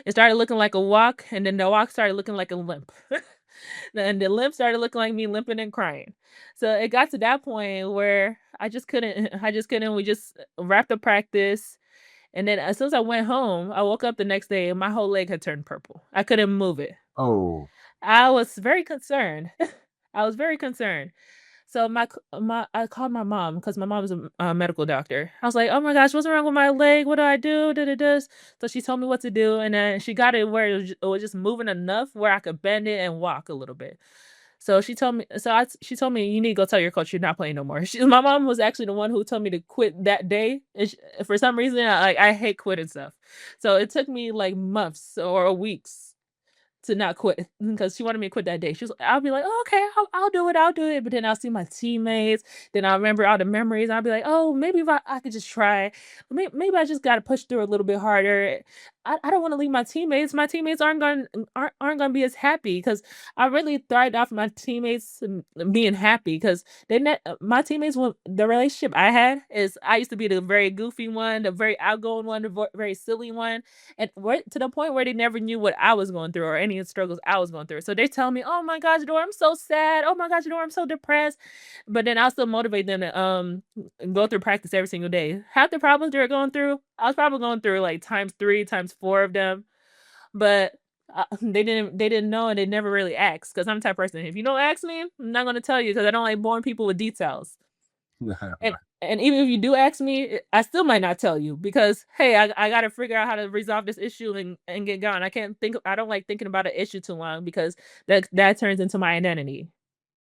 It started looking like a walk, and then the walk started looking like a limp. And the limp started looking like me limping and crying. So it got to that point where I just couldn't. We just wrapped up practice. And then as soon as I went home, I woke up the next day and my whole leg had turned purple. I couldn't move it. Oh, I was very concerned. I was very concerned. So I called my mom because my mom is a medical doctor. I was like, "Oh my gosh, what's wrong with my leg? What do I do?" Da, da, da. So she told me what to do, and then she got it where it was just moving enough where I could bend it and walk a little bit. So she told me, she told me, you need to go tell your coach you're not playing no more. My mom was actually the one who told me to quit that day. For some reason, I hate quitting stuff. So it took me like months or weeks to not quit because she wanted me to quit that day. She was, I'll be like, oh, okay, I'll do it, I'll do it. But then I'll see my teammates. Then I'll remember all the memories. I'll be like, oh, maybe if I could just try. Maybe I just got to push through a little bit harder. I don't want to leave my teammates. My teammates aren't going to be as happy because I really thrived off my teammates being happy because my teammates, the relationship I had is I used to be the very goofy one, the very outgoing one, the very silly one, and to the point where they never knew what I was going through or any of the struggles I was going through. So they tell me, "Oh my gosh, Dora, I'm so sad. Oh my gosh, Dora, I'm so depressed." But then I'll still motivate them to go through practice every single day. Half the problems they're going through, I was probably going through like times 3, times 4 of them. But they didn't know, and they never really asked because I'm the type of person. If you don't ask me, I'm not going to tell you because I don't like boring people with details. And even if you do ask me, I still might not tell you because hey, I got to figure out how to resolve this issue and get going. I don't like thinking about an issue too long because that turns into my identity.